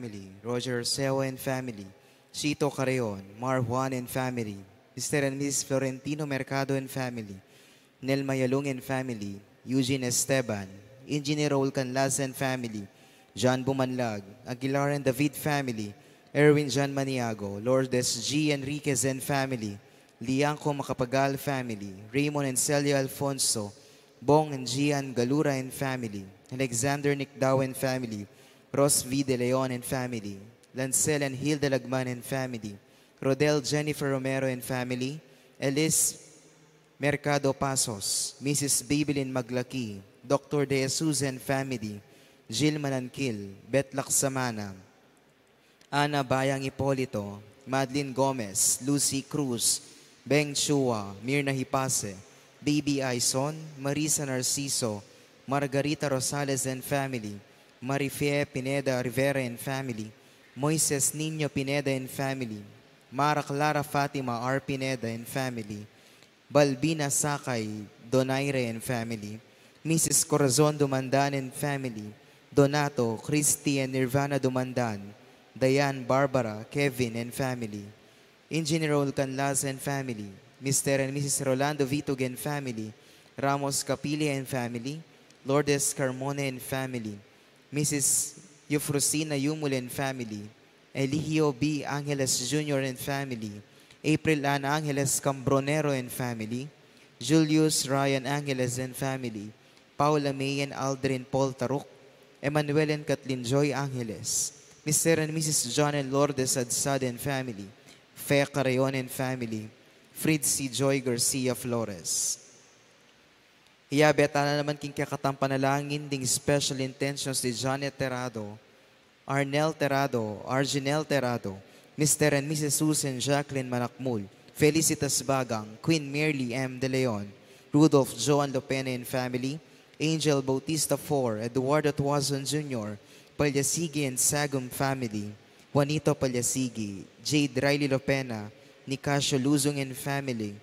family, Roger Seo and family, Chito Carreon, Mar Juan and family, Mr. and Mrs. Florentino Mercado and family, Nel Mayalong and family, Eugene Esteban, Engineer Raul Canlas and family, John Bumanlag, Aguilar and David family, Erwin John Maniago, Lourdes G. Enriquez and family, Lianco Macapagal family, Raymond and Celia Alfonso, Bong and Gian Galura and family, Alexander Nicdao and family, Ross V. De Leon and family, Lancel and Hilda Lagman and family, Rodel Jennifer Romero and family, Elis Mercado Pasos, Mrs. Babylin Maglaki, Dr. De Jesus and family, Jill Manankil, Beth Laksamana, Ana Bayang Ipolito, Madeline Gomez, Lucy Cruz, Beng Chua, Mirna Hipase, Baby Aison, Marisa Narciso, Margarita Rosales and family, Marifie Pineda Rivera and family, Moises Nino Pineda and family, Mara Clara Fatima R. Pineda and family, Balbina Sakay, Donaire and family, Mrs. Corazon Dumandan and family, Donato, Christy and Nirvana Dumandan, Diane Barbara, Kevin and family, Engineer Raul Canlas and family, Mr. and Mrs. Rolando Vitug and family, Ramos Capili and family, Lourdes Carmona and family, Mrs. Eufrosina Yumul and family, Eligio B. Angeles Jr. and family, April Ann Angeles Cambronero and family, Julius Ryan Angeles and family, Paula May and Aldrin Paul Taruk, Emmanuel and Kathleen Joy Angeles, Mr. and Mrs. John and Lourdes Adsad and family, Fe Carreon and family, Fritzy Joy Garcia Flores. Iyabeta na naman king kakatampanalangin ding special intentions ni Janet Terrado, Arnel Terrado, Arginel Terrado, Mr. and Mrs. Susan Jacqueline Manakmul, Felicitas Bagang, Queen Merly M. De Leon, Rudolph Joan Lopena and family, Angel Bautista IV, Eduardo Tuazon Jr., Palyasigi and Sagum family, Juanito Palyasigi, Jade Riley Lopena, Nicasio Luzong and family,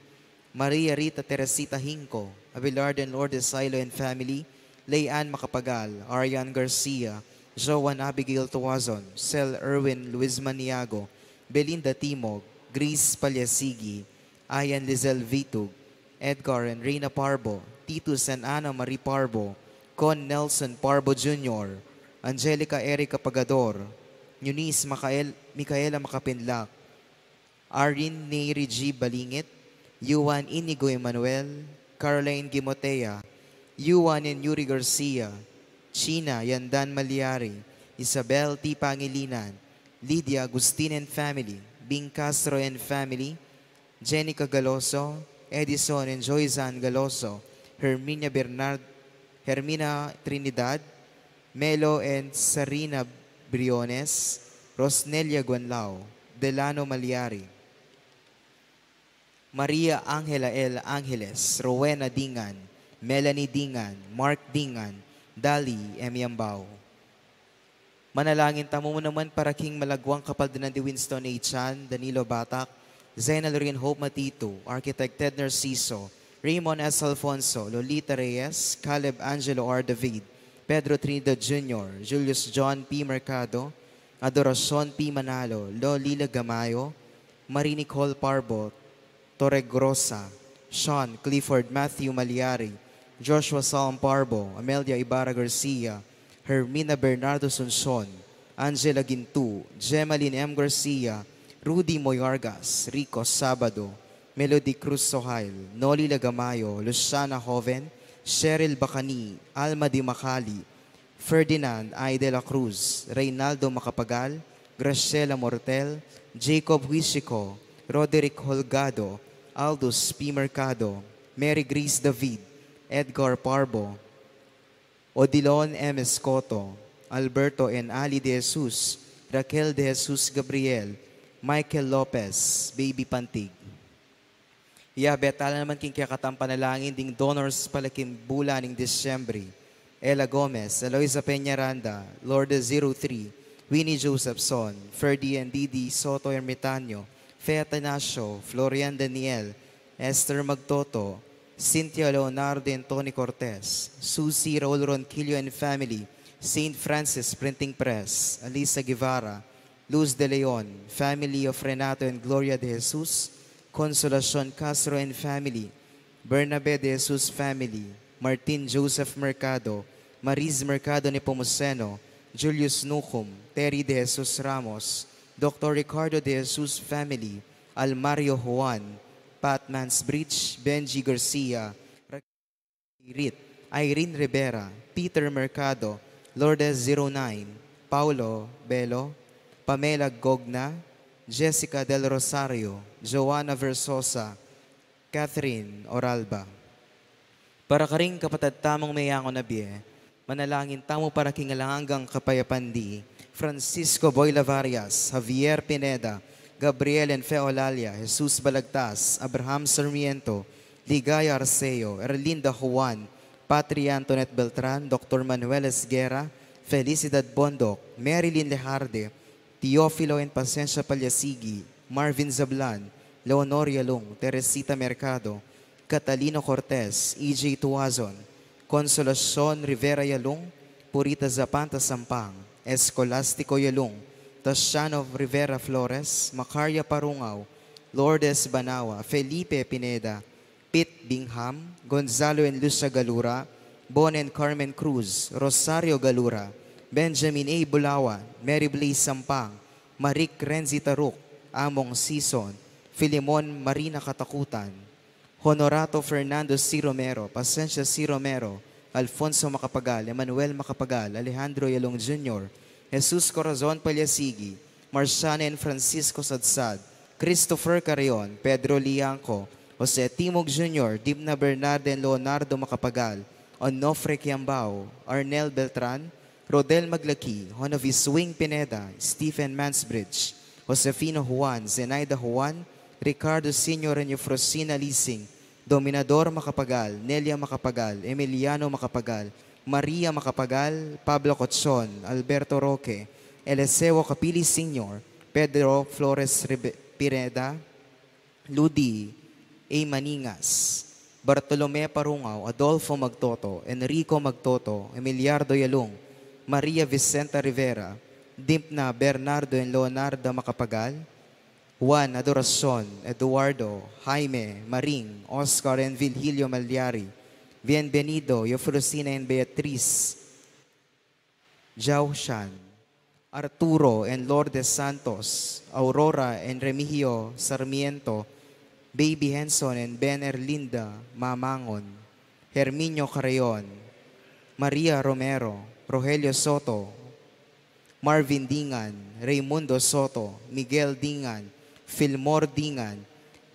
Maria Rita Teresita Hinco, Abelard and Lourdes Silo and family, Layan Macapagal, Arian Garcia, Joan Abigail Tuazon, Cel Erwin Luis Maniago, Belinda Timog, Grace Palyasigi, Ayan Lizelle Vitug, Edgar and Reina Parbo, Titus and Ana Marie Parbo, Con Nelson Parbo Jr., Angelica Erica Pagador, Eunice Micaela Macapinlac, Arin Neri G. Balingit, Yuan Inigo Emanuel, Caroline Gimotea, Yuan and Yuri Garcia, China Yandan Maliari, Isabel T. Pangilinan, Lydia Agustin and family, Bing Castro and family, Jenica Galoso, Edison and Joyzan Galoso, Hermina Trinidad, Melo and Sarina Briones, Rosnelia Guanlao, Delano Maliari, Maria Angela L. Angeles, Rowena Dingan, Melanie Dingan, Mark Dingan, Dali M. Yambao. Manalangin tamo mo naman para King Malagwang Kapaldanan di Winston A. Chan, Danilo Batak, Zainal Lorraine Hope Matito, Architect Ted Narciso, Raymond S. Alfonso, Lolita Reyes, Caleb Angelo R. David, Pedro Trinidad Jr., Julius John P. Mercado, Adoracion P. Manalo, Lolila Gamayo, Marie Nicole Parbo, Torregrosa, Sean Clifford Matthew Maliari, Joshua Salm Parbo, Amelia Ibarra Garcia, Hermina Bernardo Sunson, Angela Gintu, Gemaline M. Garcia, Rudy Moyargas, Rico Sabado, Melody Cruz Sohail, Noli Lagamayo, Luciana Joven, Cheryl Bacani, Alma Di Macali, Ferdinand I. De La Cruz, Reynaldo Macapagal, Graciela Mortel, Jacob Huisico, Roderick Holgado, Aldous P. Mercado, Mary Grace David, Edgar Parbo, Odilon M. Escoto, Alberto and Ali De Jesus, Raquel De Jesus Gabriel, Michael Lopez, Baby Pantig. Betala naman king kakatampanalangin ding donors palakim bula ning Disyembre, Ella Gomez, Eloisa Peñaranda, Lourdes 03, Winnie Josephson, Ferdy and Didi Soto Ermitanyo, Fea Tanacio, Florian Daniel, Esther Magtoto, Cynthia Leonardo and Tony Cortez, Susie Raul Ronquillo and family, Saint Francis Printing Press, Alisa Guevara, Luz de Leon, family of Renato and Gloria de Jesus, Consolacion Castro and family, Bernabe de Jesus family, Martin Joseph Mercado, Mariz Mercado Nepomuceno, Julius Nucum, Terry de Jesus Ramos, Dr. Ricardo de Jesus family, Almario Juan, Pat Mansbridge, Benji Garcia, Rit, Irene Rivera, Peter Mercado, Lourdes09, Paulo Belo, Pamela Gogna, Jessica Del Rosario, Joanna Versosa, Catherine Oralba. Para karing kapatad tamong mayangon na biye, manalangin tamo para kingalangang kapayapandi, Francisco Boy Lavarias, Javier Pineda, Gabriel and Feolalia, Jesus Balagtas, Abraham Sarmiento, Ligaya Arceo, Erlinda Juan, Patria Antoinette Beltran, Dr. Manuel Esguera, Felicidad Bondok, Marilyn Lejarde, Teofilo and Pasencia Palyasigi, Marvin Zablan, Leonor Yalong, Teresita Mercado, Catalino Cortez, E.J. Tuazon, Consolacion Rivera Yalong, Purita Zapanta Sampang, Escolastico Yalong, Tasciano Rivera Flores, Macaria Parungaw, Lourdes Banawa, Felipe Pineda, Pete Bingham, Gonzalo and Lucia Galura, Bon and Carmen Cruz, Rosario Galura, Benjamin A. Bulawan, Mary Blaze Sampang, Marik Renzi Taruk, Among Sison, Filimon Marina Katakutan, Honorato Fernando C. Romero, Pasencia C. Romero, Alfonso Macapagal, Emmanuel Macapagal, Alejandro Yalong Jr., Jesus Corazon Palyasigi, Marciana and Francisco Sadsad, Christopher Carrion, Pedro Lianco, Jose Timog Jr., Dibna Bernardo and Leonardo Macapagal, Onofre Quiambao, Arnel Beltran, Rodel Maglaki, Honovis Wing Pineda, Stephen Mansbridge, Josefino Juan, Zenaida Juan, Ricardo Sr. and Eufrosina Lising, Dominador Macapagal, Nelia Macapagal, Emiliano Macapagal, Maria Macapagal, Pablo Cochon, Alberto Roque, Eliseo Capili Sr., Pedro Flores Pineda, Ludi A. Maningas, Bartolome Parungaw, Adolfo Magtoto, Enrico Magtoto, Emiliardo Yalong, Maria Vicenta Rivera, Dimpna Bernardo and Leonardo Macapagal, Juan Adoracion, Eduardo, Jaime, Maring, Oscar and Virgilio Malyari, Bienvenido, Eufrosina and Beatriz, Jao Shan, Arturo and Lourdes Santos, Aurora and Remigio Sarmiento, Baby Henson and Ben Erlinda Mamangon, Herminio Carayon, Maria Romero, Rogelio Soto, Marvin Dingan, Raimundo Soto, Miguel Dingan, Filmor Dingan,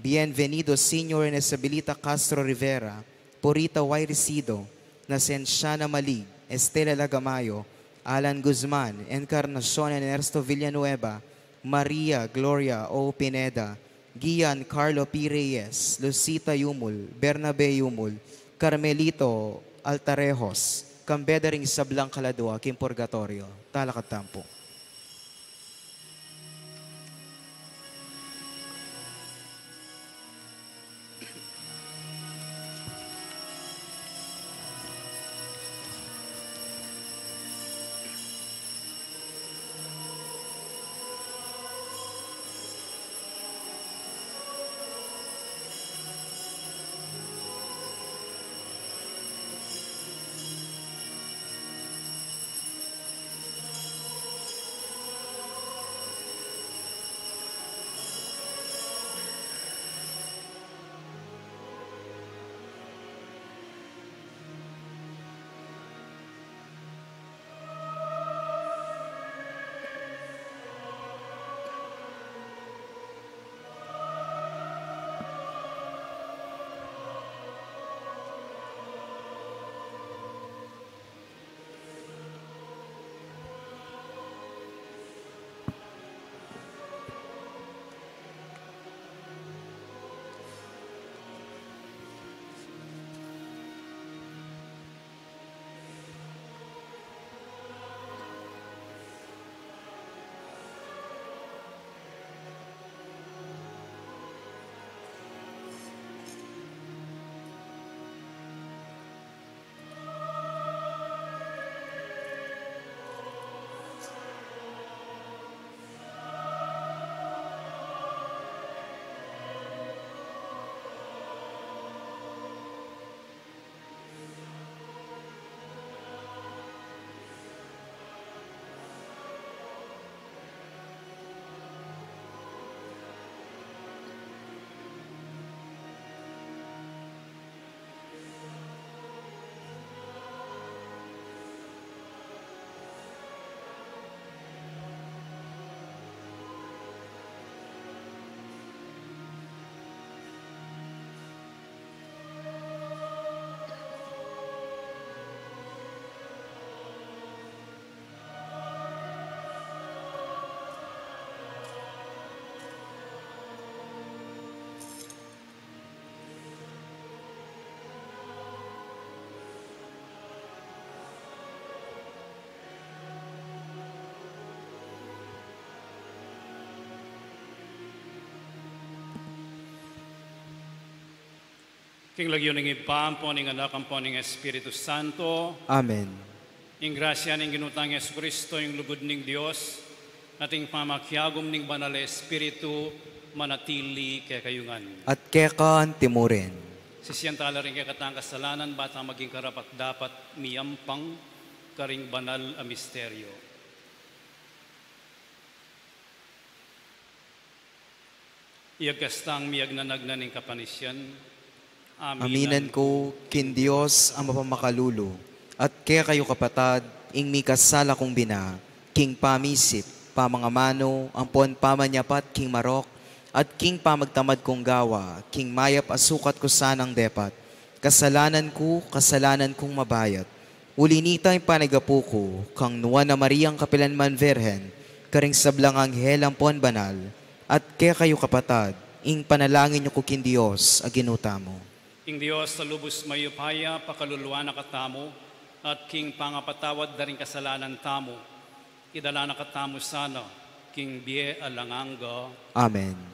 Bienvenido Sr. and Isabelita Castro Rivera, Purita Y. Resido, Nacenciana Malig, Estela Lagamayo, Alan Guzman, Encarnacion and Ernesto Villanueva, Maria Gloria O. Pineda, Gian Carlo P. Reyes, Lucita Yumul, Bernabe Yumul, Carmelito Altarejos, Kambedering Sablang Kaladua, Kim Purgatorio, Talakatampo. King lagyo ng ipam po ning anak ang po ning Espiritu Santo. Amen. Ing grasya ning ginutang Yesu Kristo, yung lugod ning Dios, ating pamakyagom ning banal na Espiritu, manatili kay kayungan. At kekaan timurin. Sisiyantala rin kay katang kasalanan, bata maging karapat dapat miyampang karing banal a misteryo. Iyagkastang miyagnanag na ning kapanisyan. Aminan ko, kin Diyos ang mapamakalulo, at kaya kayo kapatad, ing mikasala kong bina, king pamisip, pamangamano, ang pon pamanyapat, king marok, at king pamagtamad kong gawa, king mayap asukat ko sanang depat, kasalanan kong mabayat. Ulinita yung panigapu ko, kang nuwa na Mariang Kapilanman Verhen, karing sablang anghel ang pon banal, at kaya kayo kapatad, ing panalangin niyo ko kin Diyos, aginuta mo. Ing Dios sa lubos mayupaya, pakaluluwa na katamo, at king pangapatawad na rin kasalanan tamo, idala na katamo sana, king bie alanganga. Amen.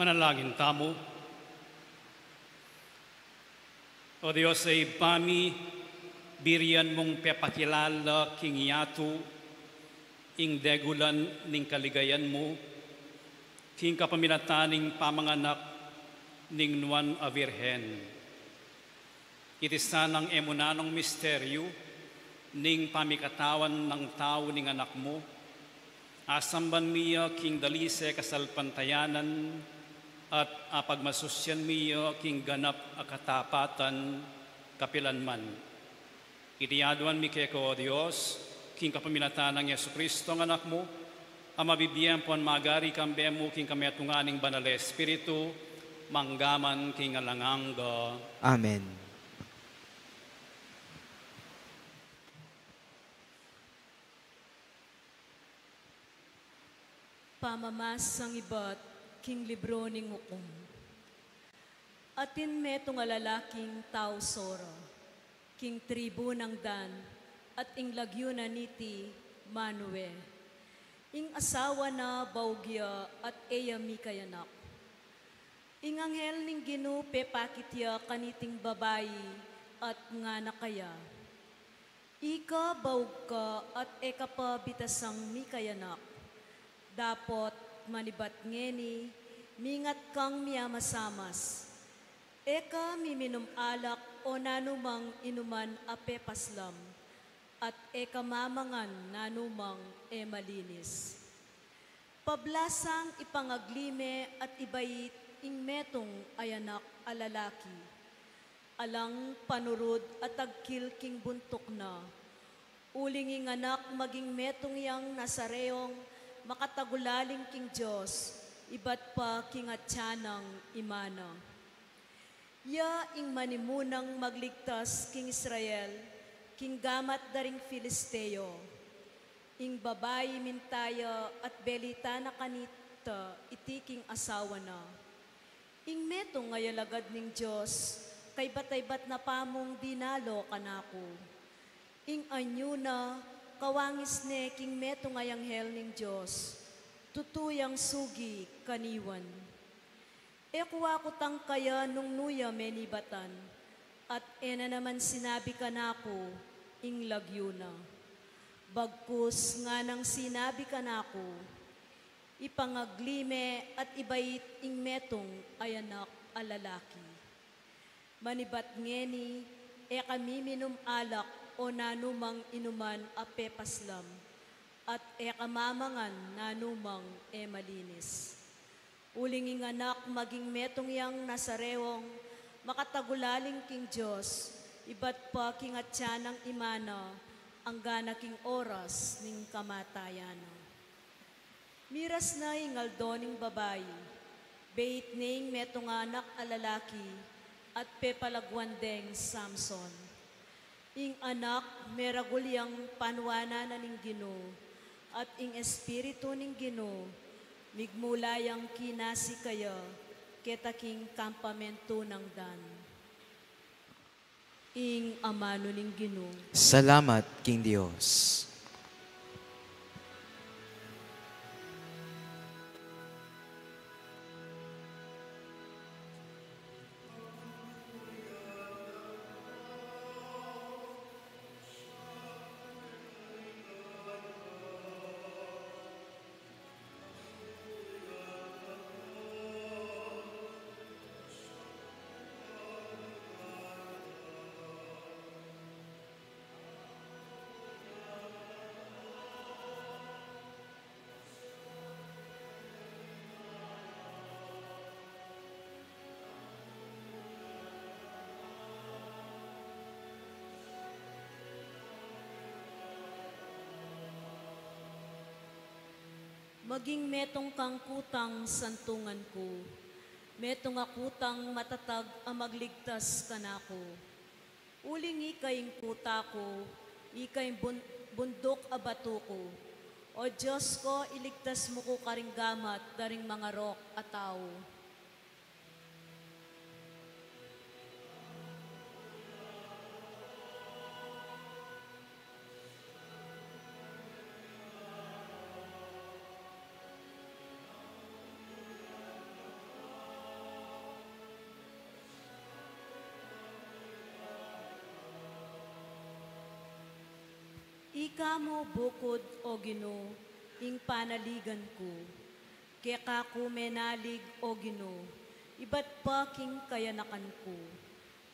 Manalangin tamo. O Diyos ay pami, birian mong pepakilala king yato, ing degulan ning kaligayan mo, king kapaminataning pamanganak ning nuan a Virhen. Iti sanang emunanong misteryo, ning pamikatawan ng tao ning anak mo, asamban miya king dalise kasalpantayanan, at apagmasusyan miyo king ganap akatapatan kapilanman. Itiyaduan mi keko, O Diyos, king kapaminatan ng Yesu Kristo ng anak mo, ang mabibiyang puan magari kambe mo king kamiatunganing banal Espiritu, manggaman king alanganga. Amen. Pamamas ang iba't king libro ning hukom. Atin metong alalaking tao sora, king tribu ng Dan, at ing lagyo na niti Manue. Ing asawa na Baugya at Eya Mikayanak. Ing anghel ning Ginu pepakitya kaniting babayi at nga nakaya. Ika baug ka at eka pa bitasang Mikayanak. Dapot manibat ngeni, mingat kang miyamasamas. Eka miminum alak o nanumang inuman ape paslam, at eka mamangan nanumang malinis. Pablasang ipangaglime at ibayit ing metong ayanak alalaki. Alang panurod at agkil king buntok na. Uling ing anak maging metong yang nasareong makatagulaling king Diyos, iba't pa king atyanang imana. Ya ing manimunang magligtas king Israel, king gamat daring Filisteo, ing babayi mintaya at belita na kanita, iti king asawa na. Ing metong ngayalagad ning Diyos, kay batay-bat na pamong dinalo kanako. Ing anyo na, kawangis ne king meto ngayang hel ning Diyos, tutuyang sugi kaniwan. Ekwa ko tang kaya nung nuya menibatan, at ena naman sinabi ka nako, ing lagyo na. Bagkus nga nang sinabi ka nako, ipangaglime at ibait ing metong ayanak alalaki. Manibat ngeni, e kami minum alak, o nanumang inuman ape paslam, at ekamamangan nanumang malinis. Uling ing anak maging metong yang nasarewong, makatagulaling king Diyos, iba't pa king atyanang imana, ang gana king oras ning kamatayan. Miras na ing aldoning babayi, bait ning metong anak alalaki, at pepalagwandeng Samson. Ing anak meragulyang panwana na ning Gino, at ing espiritu ning Gino, migmulayang kinasi kaya, ketaking kampamento ng Dan. Ing amano ning Gino. Salamat, King Diyos. Maging metong kang kutang santungan ko, metong akutang matatag ang magligtas kanako. Uling ikaying kuta ko, ikaying bundok abato ko. O Diyos ko, iligtas mo ko karing gamat, daring mga rok at tao. Ika mo bukod o Ginoo, ing panaligan ko. Kaya kako menalig o Ginoo, iba't pa king kayanakan ko.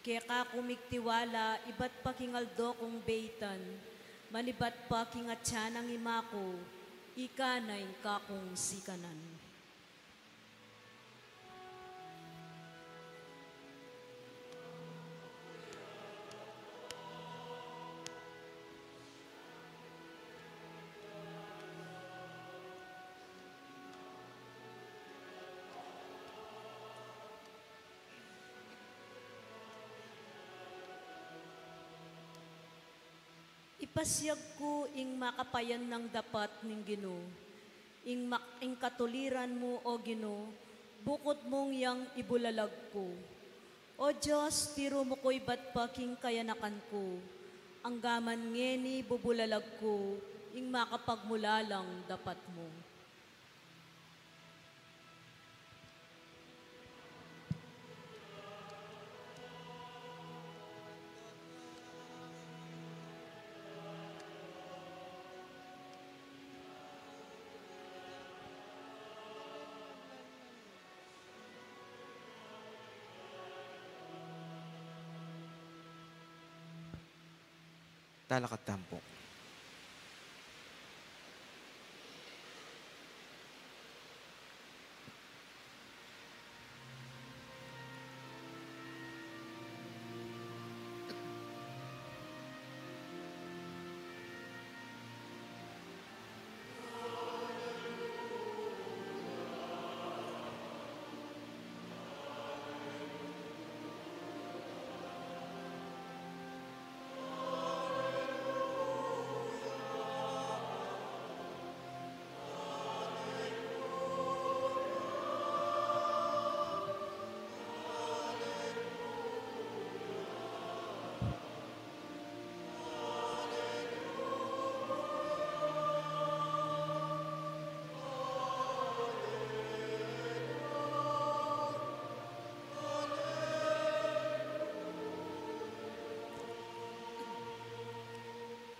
Kaya kako migtiwala, iba't pa king aldo kong beitan, manibat pa king atyanang imako, ika na ing kakong sikanan. Ipasyag ko ing makapayan ng dapat ning Ginoo, ing katuliran mo o Ginoo, bukod mong yang ibulalag ko. O Diyos, tiro mo ko'y ba't paking kayanakan ko, ang gaman ngeni bubulalag ko, ing makapagmulalang dapat mo. Talakad tampo.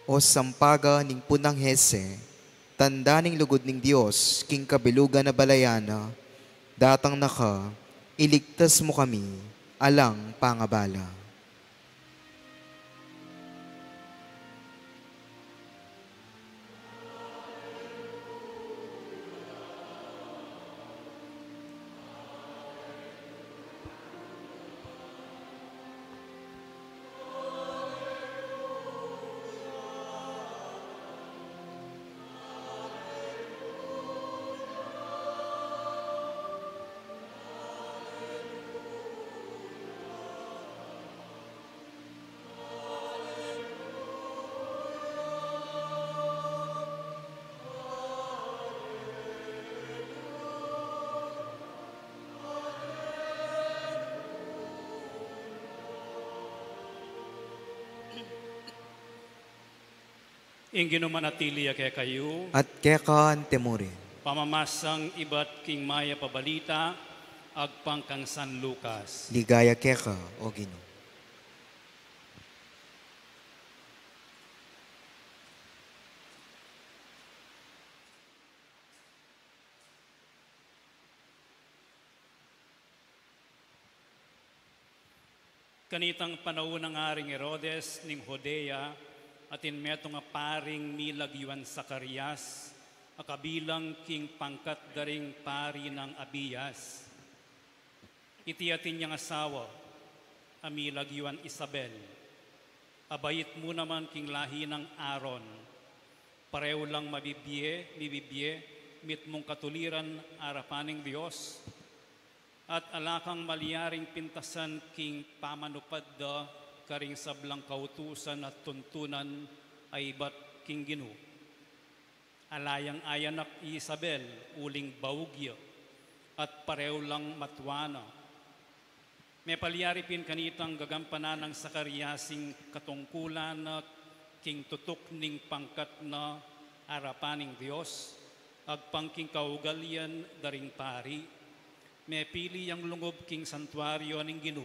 O sampaga ning punang Hese, tanda ning lugod ning Dios, king kabilugan na balayana, datang naka, iligtas mo kami, alang pangabala. Ingin manatili kaya kayo, At kekan temurin. pamamasang iba't king maya pabalita, agpang kang San Lucas. Ligaya keka, o Ginoo. Kanitang panahon ng Haring Herodes ning Hodea, atin meto nga paring milagyuan Zacarias, akabilang king pangkat daring pari ng Abiyas. Iti atin niyang asawa, amilagyuan Isabel. Abayit mo naman king lahi ng Aaron. Pareho lang mibibye, mit mong katuliran arapaning Diyos. At alakang maliyaring pintasan king pamanupad da karing sablang kautusan at tuntunan ay ba't king Ginoo. Alayang ayanak Isabel, uling baugya, at pareho lang matwana. May palyaripin kanitang gagampanan ng Zacariasing katungkulan na king tutok ning pangkat na arapaning Diyos, agpang king kaugalyan daring pari, may pili yang lungob king santuario ning Ginoo,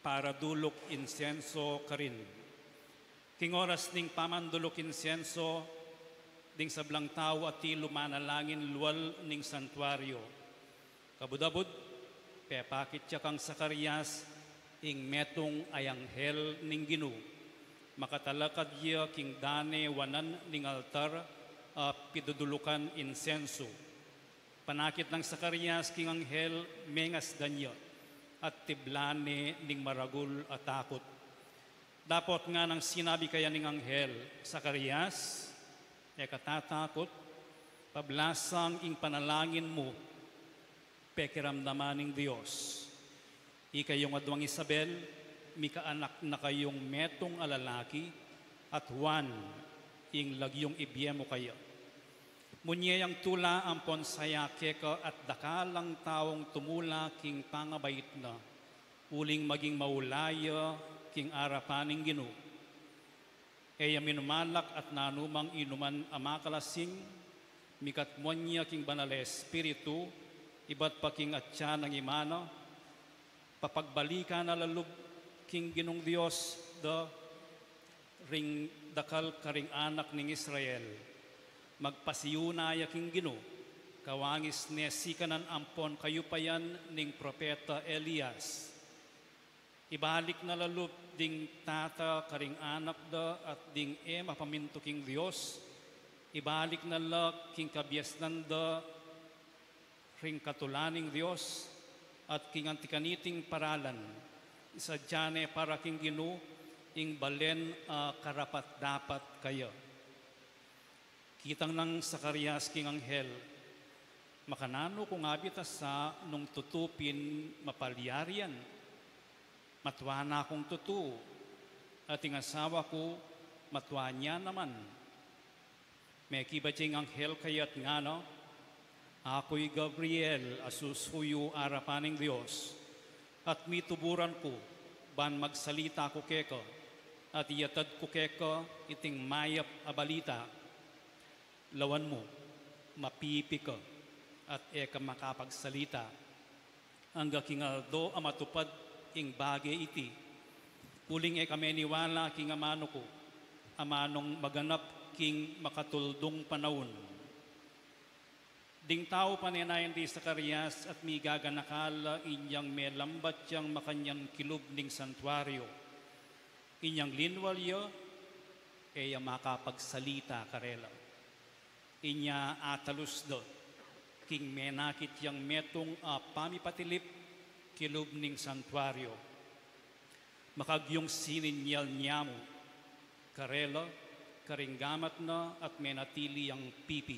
para dulok insenso karin. King oras ning pamandulok insenso, ding sablang tao at ti lumanalangin luwal ning santuario. Kabudabud, pepakit siya kang Sakarias, ing metong ay anghel ning Ginu. Makatalakad iya king dane wanan ning altar, pidudulukan insenso. Panakit ng Sakarias king anghel mengas danya, at tiblane ning maragul at takot. Dapat nga nang sinabi kaya ning anghel, Sakarias, katatakot, pablasang ing panalangin mo, pekiramdaman ng Diyos. Ikayong adwang Isabel, mikaanak na kayong metong alalaki, at Juan, ing lagyong ibiyemo kayo. Munyayang tula ang ponsaya keka at dakalang taong tumula king pangabait na, uling maging maulaya king arapaning Ginu. Eya minumalak at nanumang inuman amakalasing, mikatmonya king banal espiritu, iba't pa king atya ng imana, papagbalikan na lalub king Ginong Diyos, the ring dakal karing anak ning Israel, magpasiyunaya king Ginu, kawangis ne sikanan ampon kayupayan ning propeta Elias. Ibalik na lalub ding tata karing anak da at ding mapaminto king Diyos, ibalik na la king kabiasnan da ring katulaning Diyos at king antikaniting paralan. Isa dyan para king Ginu, ing balen karapat dapat kayo. Kitang ng Sakarias king anghel, makanano kung abita sa nung tutupin mapalyarian. Matwa na akong tutu, at ing asawa ko, matwa niya naman. May kibating anghel kayat nga no, ako'y Gabriel, asusuyo arapaning Diyos, at mituburan ko, ban magsalita ko keko, at iyatad ko keko, iting mayap abalita. Lawan mo, mapipi ka, at eka makapagsalita. Hangga kingaldo amatupad ing bagay iti. Uling kameniwala king amano ko, amanong maganap king makatuldong panahon. Ding tao paninayan di Sakarias at mi gaganakala inyang melambat yang makanyan kilub ning santuario. Inyang linwalyo, eya makapagsalita karela. Inya atalus do, king menakit yang metong pamipatilip kilub ning santuario. Makagyong sininyal niya mo, karela, karinggamat na at menatili ang pipi.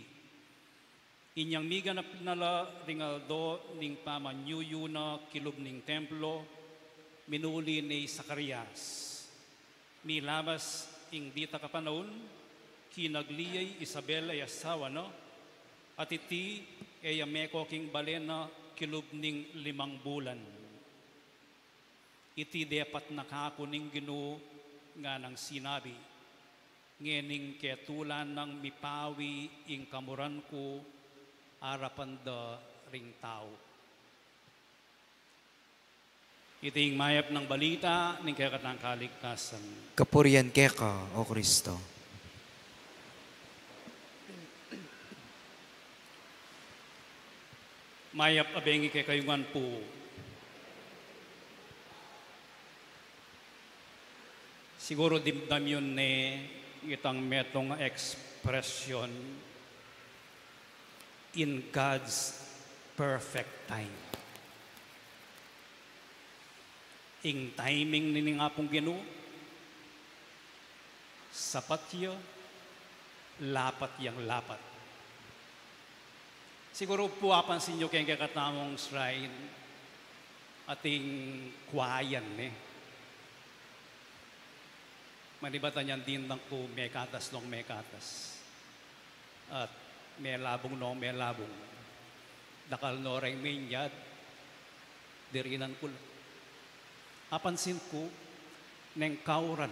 Inyang miganap nala ringaldo ning pamanyuyo na kilub ning templo, minuli ni Sakarias. Milabas ing dita kapanahon, kinagliyay Isabel ay asawa no, at iti ay ameko king balena kilub ning 5 bulan. Iti depat nakakuning Ginu nga nang sinabi, ngening ketulan ng mipawi ing kamuran ko, arapan da ring tao. Iting mayap ng balita ning kakatang kaligtasan. Kapurian keka, O Kristo. Mayap abengi kay kayungan po. Siguro dimdam yun itang metong expression in God's perfect time. Ing timing nini nga pong Ginu, sapat yo, lapat yang lapat. Siguro po apansin nyo kayong kakatamong shrine ating kwayan Manibatan yan din lang po mekatas long mekatas. At may labong long may labong. Dakal no reng minyad, dirinan ko. Apansin ko, neng kauran,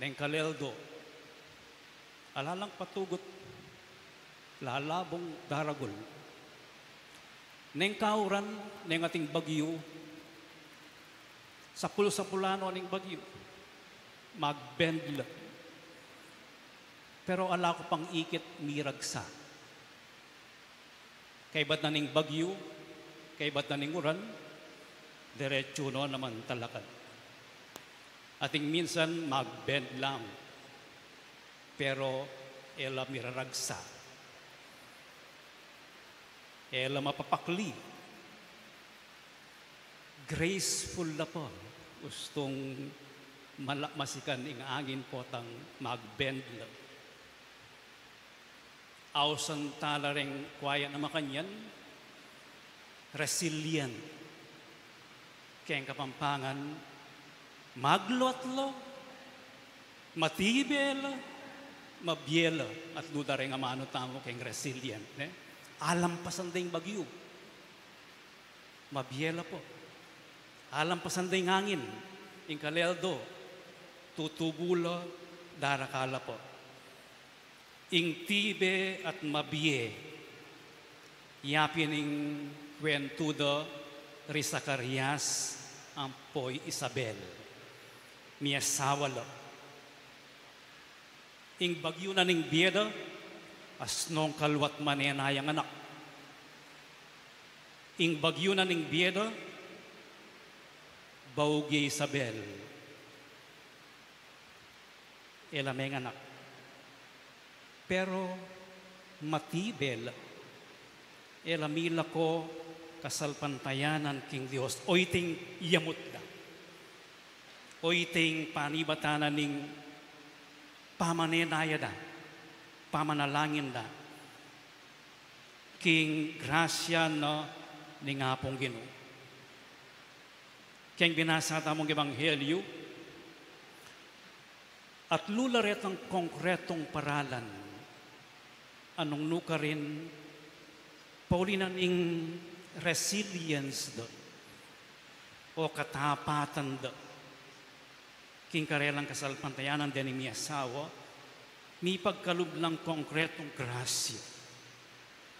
neng kaleldo, alalang patugot, lalabong daragol. Neng kauran, neng ating bagyo, sapul-sapulano aning bagyo. magbend lang. Pero ala ko pang ikit miragsa. Kay ba't na ning bagyo, kay ba't na ning uran, diretso no naman talaga. Ating minsan magbend lang, pero ela miraragsa. Ela mapapakli. Graceful na po. Gustong masikan ing angin po tang magbend lang. Ausan tala ring kwaya na makanyan, resilient. Kaya kapampangan, maglotlo, matibel, mabiela, at duda rin ang maano tamo kayong resilient. Alampasan ding bagyo. Mabiela po. Alampasan ding hangin. Ing kaleldo, tutubula, darakala po. Ing tibe at mabiye, yapin ing kwentudo, Risacarias, ampoy Isabel. Miyasawalo. Ing bagyo na ning biyeda, asnong kalwat manenayang anak. Ing bagyo na ning biyeda, baugi Isabel. Elameng anak. Pero matibel, elamila ko kasalpantayanan king Dios. Oiting yamut da. Oiting panibatanan ning pamanenaya da. Pamanalangin da. King grasya na ning apong Ginoo. Kaya binasa tamong ebanghelyo at lularet ang konkretong paralan. Anong nuka rin, paulinan ing resilience do, o katapatan do. King karelang kasalpantayanan din ni asawa, may pagkalublang konkretong grasya.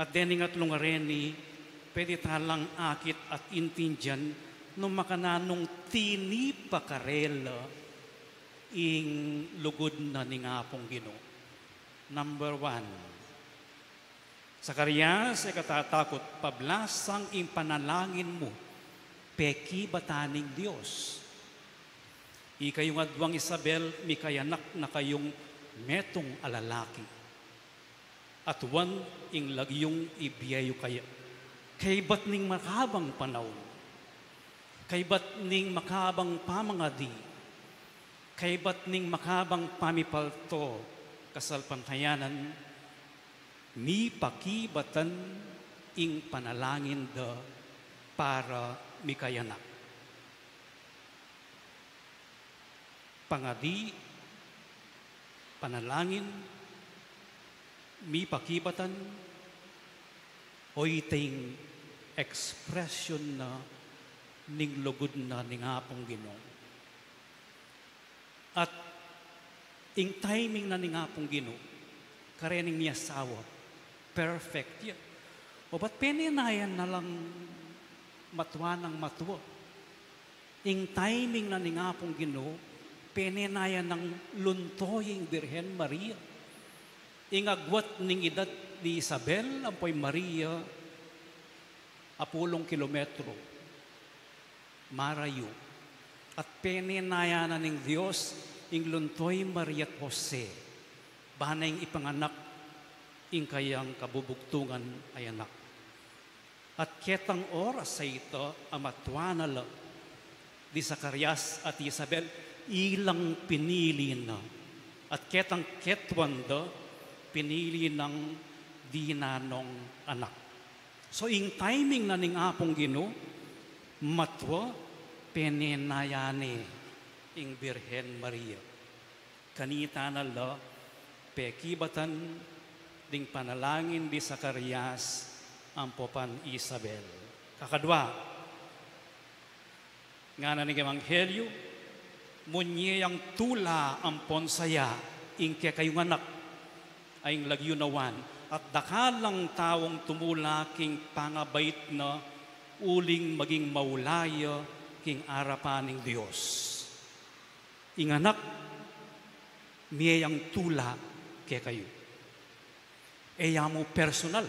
At din nga tulungarin ni, pwede talang akit at intindihan, nung makananong tinipakarela ing lugod na ni ngapong Ginoo. Number 1, Zacarias ay katatakot, pablasang impanalangin mo, peki bataning Diyos. Ikayong adwang Isabel, mi kayanak na kayong metong alalaki. At wan ing lagyong ibiyayo kaya. Kay ba't ning makabang panahon? Kay ba't ning makabang pamangadi? Kay ba't ning makabang pamipalto? Kasalpantayanan, mi pakibatan ing panalangin da para mikayanak. Pangadi, panalangin, mi pakibatan, o iting expression na ning lugod na ning apong Ginoo. At ing timing na ning apong Ginoo, karening niya asawa, perfect yan. O ba't peninayan na lang matwa ng matwa? Ing timing na ning apong Ginoo, peninayan ng luntoying Birhen Maria. Ing agwat ning edad ni Isabel, ampoy Maria, 10 kilometro, marayo. At peninayan na ning Diyos, ing luntoy Maria at Jose, banay ipanganak ing kayang kabubugtungan ay anak. At ketang oras sa ito, amatwanala di Zacarias at Isabel, ilang pinili na. At ketang ketwanda, pinili ng dinanong anak. So, ing timing na ning apong Ginoo, matwa, penenayane ing Birhen Maria. Kanita na la, pekibatan ding panalangin di Zacarias ang popan Isabel. Kakadwa, nga na ning Ebanghelyo, munyeyang tula ang ponsaya, ing kayong anak, ay lagyunawan, at dakalang tawong tumula king pangabait na uling maging maulaya king arapaning Diyos. Ing anak, miyayang tula ke kayo. Eya mo personal,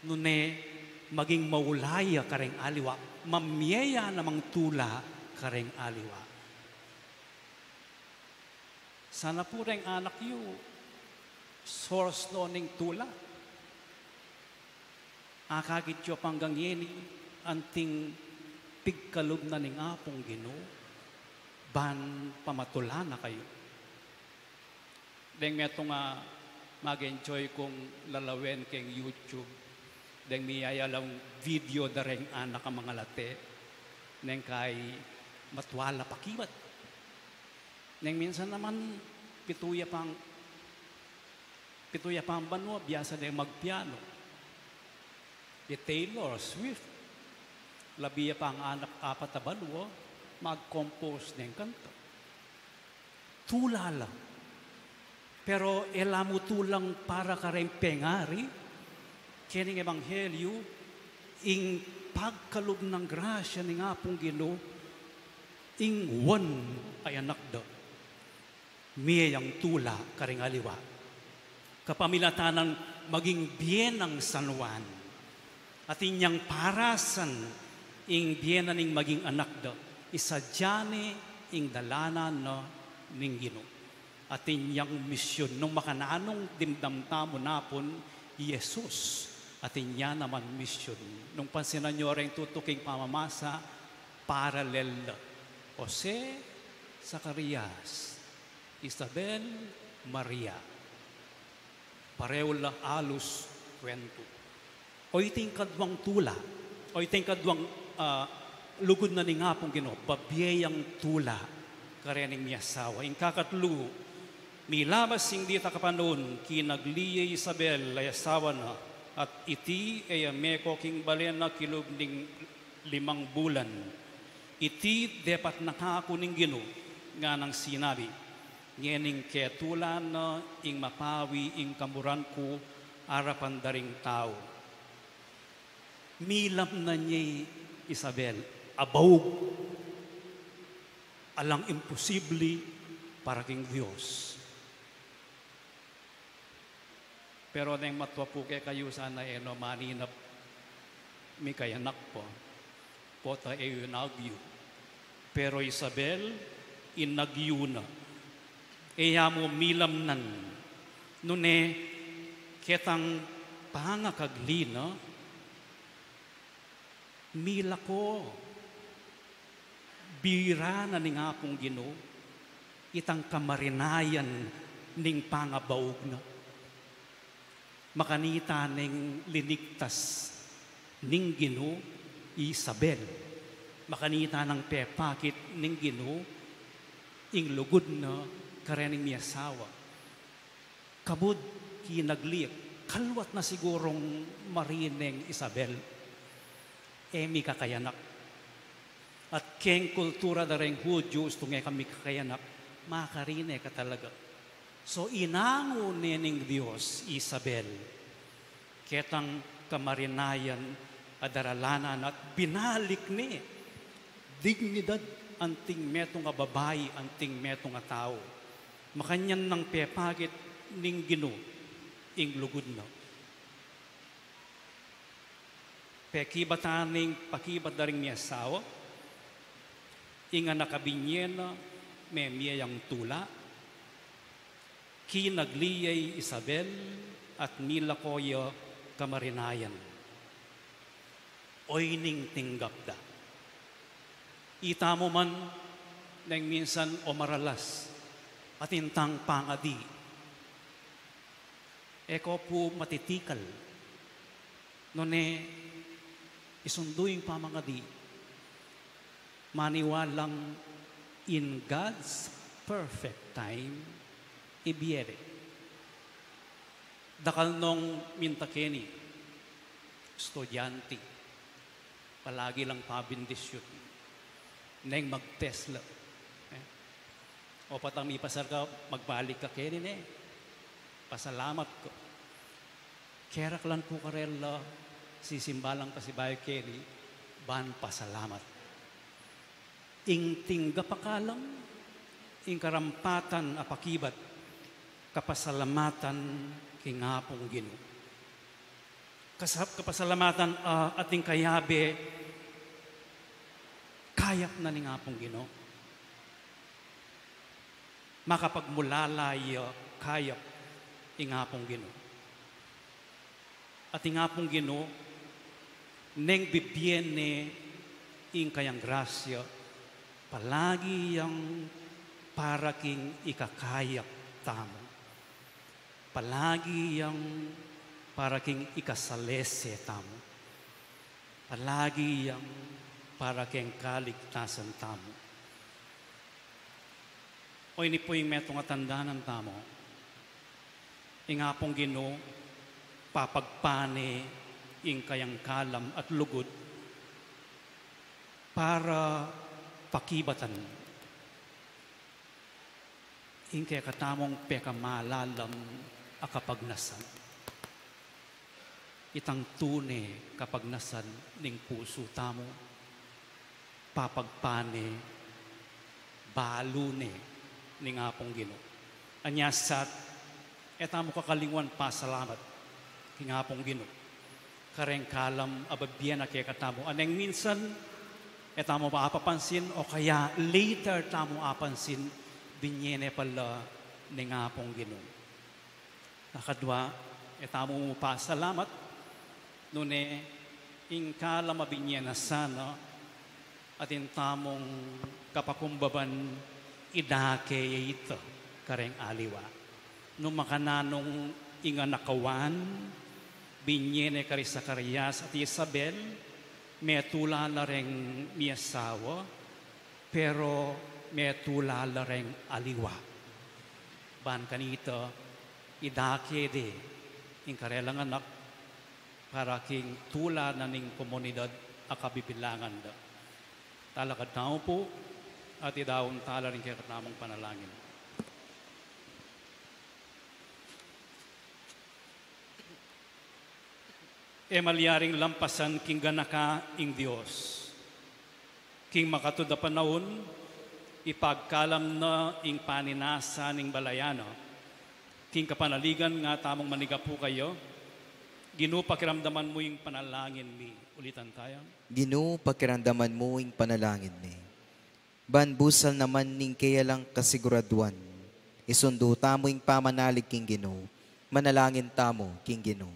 nune maging maulaya kareng aliwa, mamiyaya namang tula kareng aliwa. Sana po rin anak yu, source no ning tula. Akagit yu panggang yeni, anting pigkalog na ning apong Ginoo, ban pamatula na kayo. Deng meto nga mag-enjoy kong lalawen keng YouTube. Deng miyaya lang video dareng anak ang mga late. Neng kay matwala pakibat. Neng minsan naman pituya pang banwa, biyasa deng magpiano. Di Taylor Swift. Labiya pa ang anak apat na banwa, mag-compose ng kanta. Tula lang. Pero elamu tulang para kareng pengari, kining ebanghelyo, ing pagkalog ng grasya ni nga pong Ginoo, ing one ay anak do. Miyayang tula kareng aliwa. Kapamilatanan maging bien ng San Juan. At inyang parasan, ing bien ning maging anak do. Isadyane ing dalanan no ning Ginoo. At inyang misyon, nung makananong dimdamtamo napon, Jesus, at inya naman misyon. Nung pansinan nyo rin tutuking pamamasa, paralel. Jose, Zacarias, Isabel, Maria. Pareho lang alus kwento. O iting kadwang tula, o iting kadwang lugod na ni nga pong Ginoo, babiyayang tula, karening miyasawa. Ing kakatlo, milabas sing dita kapanon, kinagliye Isabel ay asawa na, at iti ay ameko king balena kilog ning 5 bulan. Iti depat nakako ning Ginoo nga nang sinabi, ngening ketulan na ing mapawi ing kamuran ko arapan daring tao. Milam na niya Isabel, abawog, alang imposible para king Diyos. Pero nang matwa po kayo sana no maninap mi kayanak po. Pota inagyo. Pero Isabel, inagyo na. Eya mo milamnan. Nune, ketang pangakaglina, mila ko, bira na ning apong Ginoo, itang kamarinayan ning pangabawog na. Makanita ning liniktas ning Ginoo Isabel. Makanita ng pepakit ning Ginoo ing lugod na karening miyasawa. Kabud kinagliep, kalwat na sigurong marineng Isabel. Emi kakayanak. At keng kultura dareng Hudyos tunge kami kakayanak, makarine ka talaga. So inango nining Diyos, Isabel, ketang kamarinayan, adaralanan at binalik ni dignidad anting metong nga babae, anting metong nga tao. Makanyan ng pepagit ning Ginoo, ing lugod na. Pekibataning pakibat daring niya asawa, inga nakabinyena, may miyayang tula, kinagliyay Isabel at nilakoya kamarinayan. Oy ning tinggap da. Ita mo man nang minsan o maralas at intang pangadi. Eko po matitikal. None isunduing pamangadi. Maniwalang in God's perfect time, ibiyere. Dakal nung mintakeni, estudyante, palagi lang pabindisyon, neng mag-Tesla. O patang ipasar ka, magbalik ka kenin pasalamat ko. Kerak lang po karela, sisimbalang pa si Bayo Kenny, ban pasalamat. Ing tingga pakalang, ing karampatan apakibat, kapasalamatan kingapong Ginoo. Kapasalamatan ating kayabe, kayap na ni ngapong Ginoo. Makapagmulalay kayap ingapong Ginoo. At ingapong Ginoo, neng bibiene ing kayang grasya, palagi yang para king ikakayak tamo. Palagi yang para king ikasalese tamo. Palagi yang para king kaligtasan tamo. O ini po yung metong atandanan tamo. Ingapong Ginoo, papagpane ing kayang kalam at lugod para pakibatan ing kaya katamong pekamalalam akapagnasan. Itang tune kapagnasan ning puso tamo, papagpane, balune ning apong Ginoo. Anyasat, etamo kakalingwan pa salamat king apong Ginoo. Kareng kalam ababyan na kaya katamo. Aneng minsan, etamo maapapansin o kaya later tamo apansin, binyene pala ni nga pong Ginoo. Nakadwa, etamo mo pa salamat, nune ingkala mabinyena sana, at intamong kapakumbaban idake ito, kareng aliwa. Nung makananong inga nakawan, binyene kari Zacarias at Isabel, may tulala ring miyasawa, pero may tulala ring aliwa. Ban kanito, idake de, ing karelang anak, para king tula na ning komunidad akabibilangan da. Talakad tao po, at idawon tala rin kaya katamang panalangin. Malyaring lampasan king ganaka ing Dios. King makatuda panahon, ipagkalam na ing paninasa ning balayano. King kapanaligan nga tamang maniga po kayo, Ginoo pakiramdaman mo yung panalangin mi. Ulitan tayo. Ginoo pakiramdaman mo ing panalangin ni. Banbusal naman ning kaya lang kasiguraduan. Isundo tamo ing pamanalig king Ginoo. Manalangin tamo king Ginoo.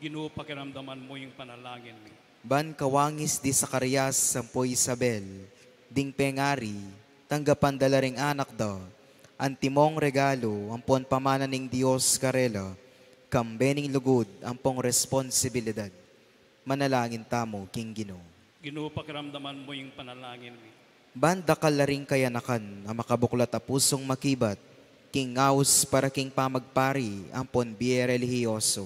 Ginoo pakiramdaman mo yung panalangin mi. Ban kawangis di Zacarias sampo Isabel, ding pengari, tanggapan dala ring anak daw, antimong regalo, ampon pamana ning Dios karela, kambening lugod, ampong responsibilidad. Manalangin tamo, King Ginoo. Ginoo pakiramdaman mo yung panalangin mi. Banda kalaring kayanakan, ang makabuklat a pusong makibat, King ngaus para king pamagpari, ampon biye relihiyoso.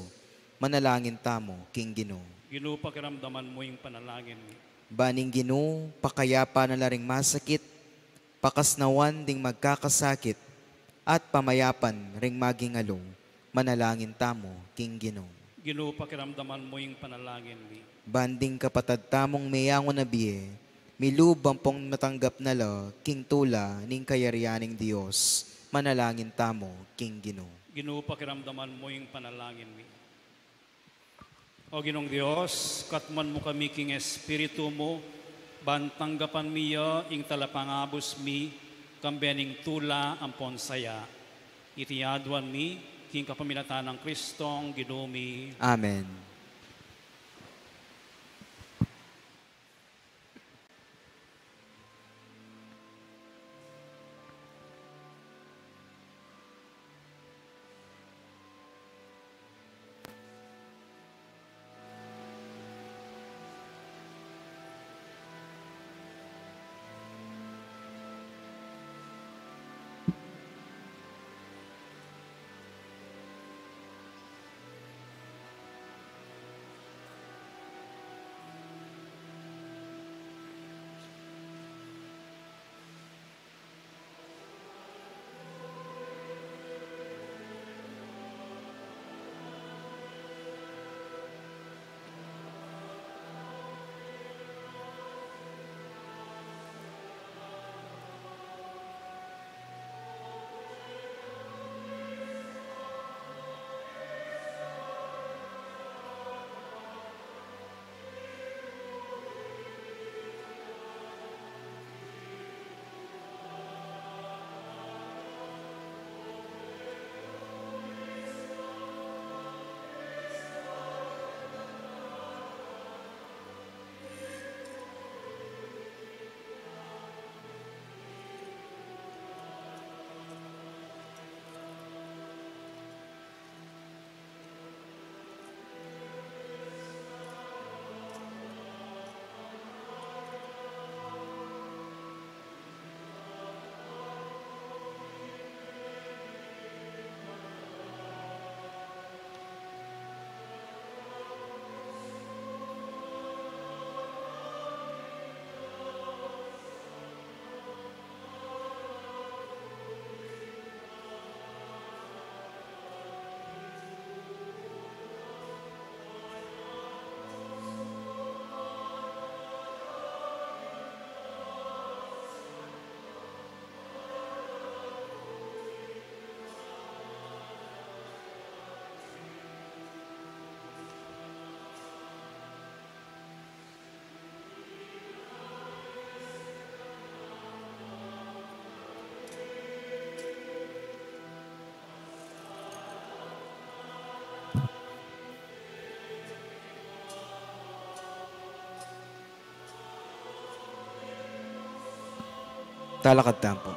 Manalangin tamo, King Ginoo. Ginoo pakiramdaman mo yung panalangin mi. Baning Ginoo, pakayapa na laring masakit, pakasnawan ding magkakasakit, at pamayapan ring magingalo. Manalangin tamo, King Ginoo. Ginoo pakiramdaman mo yung panalangin mi. Banding kapatad tamong mayangon na biye, milubang pong natanggap na la, King Tula, ning kayarianing Diyos. Manalangin tamo, King Ginoo. Ginoo pakiramdaman mo yung panalangin mi. O Ginong Diyos, katman mo kami king Espiritu mo, bantanggapan miya ing talapangabos mi, kambening tula ampon saya. Itiyadwan mi, king kapaminatan ng Kristong Ginoo mi. Amen. Talakad tampo.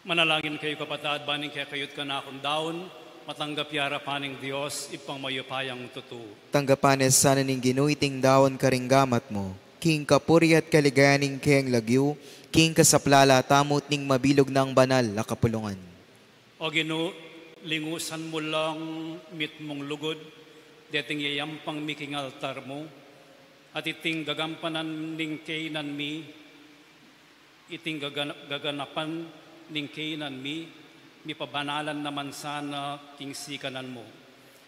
Manalangin kayo kapatid, baning kaya kayot ka na akong daon, matanggap yara paning Diyos, ipang mayupayang tutu. Tanggapanes sana ning ginuiting dawon karinggamat mo. King kapuri at kaligayaning kayang lagyu, king kasaplala tamot ning mabilog ng banal na kapulungan. O Ginoo, lingusan mo lang mit mong lugod, deting yayampang miking altar mo, at iting gagampanan ning kainan mi, iting gaganapan ning kainan mi pabanalan naman sana king sikanan mo.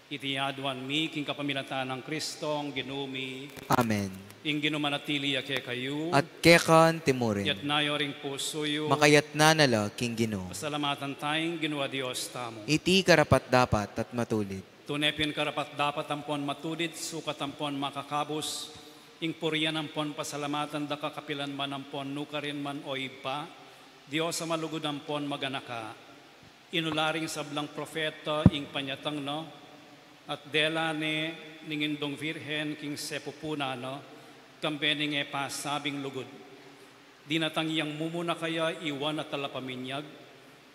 Itiyaduan mi king kapamilatan ng Kristo ang ginumi. Amen. Ing ginumanatili ake kayo. At kekan timurin. Yat nayo ring puso yo. Makayat na nala king Ginoo. Pasalamatan tayong ginawa Diyos tamo. Iti karapat dapat at matulit. Tunepin karapat dapat ampon matulid, sukat ampon makakabos. Ing puriyan ampon pasalamatan da kakapilan man ampon nukarin man o iba. Diyos sa malugod ampon maganaka. Inularing sablang profeta ing panyatang no. At dela ni ningindong virhen king sepupuna no. Kambening e pasabing lugod. Dinatangyang mumuna kaya iwan at talapaminyag.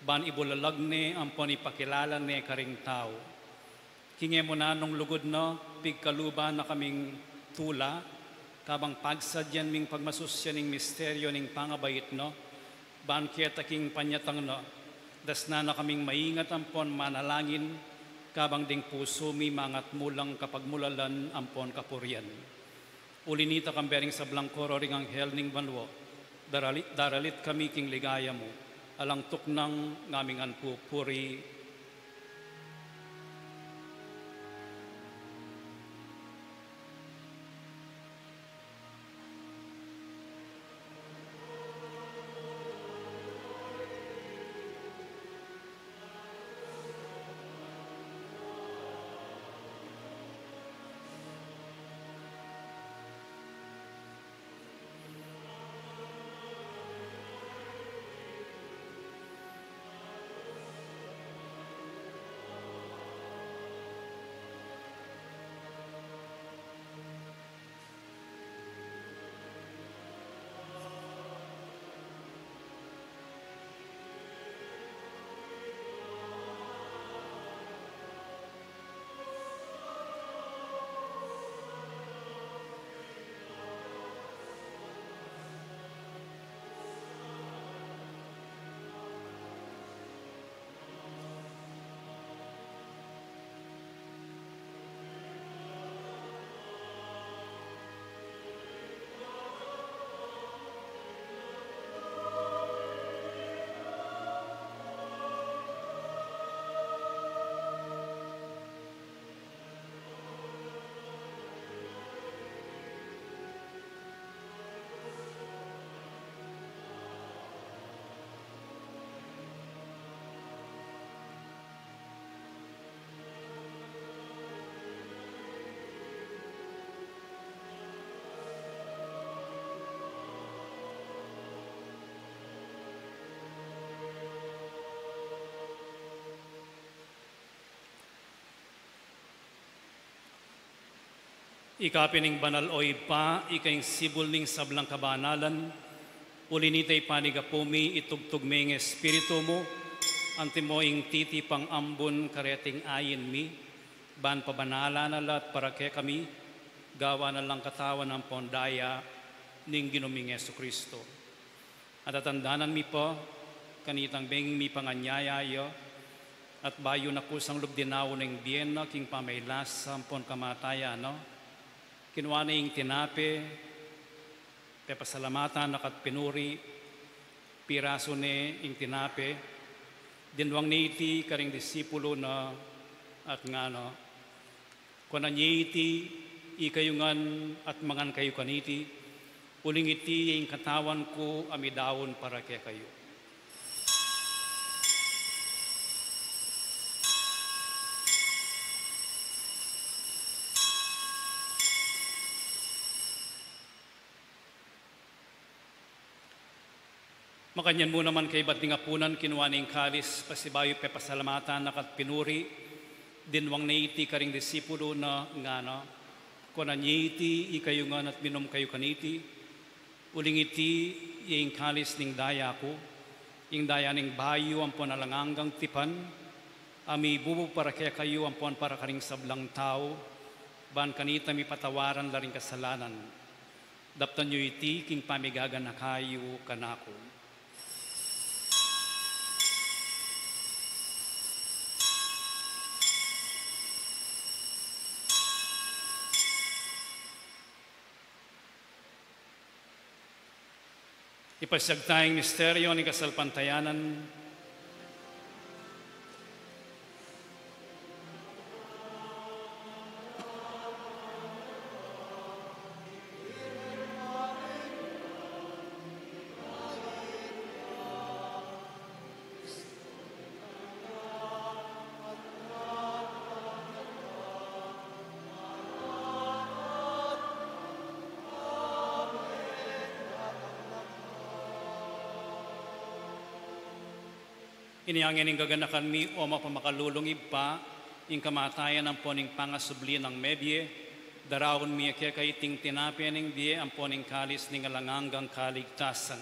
Ban ibulalag ni ampon ipakilala ni karing tao. Hinge mo na nung lugod no. Pigkaluba na kaming tula. Kabang pagsadyan ming pagmasusyan ning misteryo ning pangabayit no. Banket aking panyatang no, das na kaming maingat ampon manalangin, kabang ding puso mi mangat mulang kapag mulalan ampon kapurian. Ulinita kambering sa blangkoro ring anghel ning banwo, daralit kami king ligaya mo, alang tuknang ngaming anpu puri. Ikapining banal o ipa, ikaing sibul ning sablang kabanalan, ulinitay panigapumi, itugtog ming espiritu mo, antimo ing titi pang ambon kareting ayin mi, ban pabanala na lat para ke kami, gawa na lang katawan ng pondaya, ning ginuming Yesu Kristo. At atandanan mi po, kanitang beng mi panganyayayo, at bayo na kusang lubdinaw ng biyena, king pamaylas, sampon kamataya, no? Kinuha na yung tinape, pepasalamatan nakat pinuri, piraso ni yung tinape, dinwang niti karing disipulo na at nga no, kuna niti ikayungan at mangan kayo kaniti, Uling iti yung katawan ko amidawon para kaya kayo. Makanyan mo naman kay ba't ngapunan kinuha ng kalis, pasibayo pepasalamatan nakat pinuri, dinwang na iti karing disipulo na nga na, kunan iti ikayo nga at minom kayo kaniti, uling iti yung kalis ning daya ko, yung daya ning bayo ampon alangangang tipan, ami bubo para kaya kayo ampon para karing sablang tao, ban kanita mi patawaran laring kasalanan, daptan nyo iti king pamigagan na kayo kanako. Ipasag tayong misteryo ni kasalpantayanan. Iniangin ng gaganakan mi o mapamakadulong ipa, yung kamatayan ang poning pangasubli ng mebye, darawon mi kaya kaiting tinapya ng diye ang poning kalis ng alangangang kaligtasan.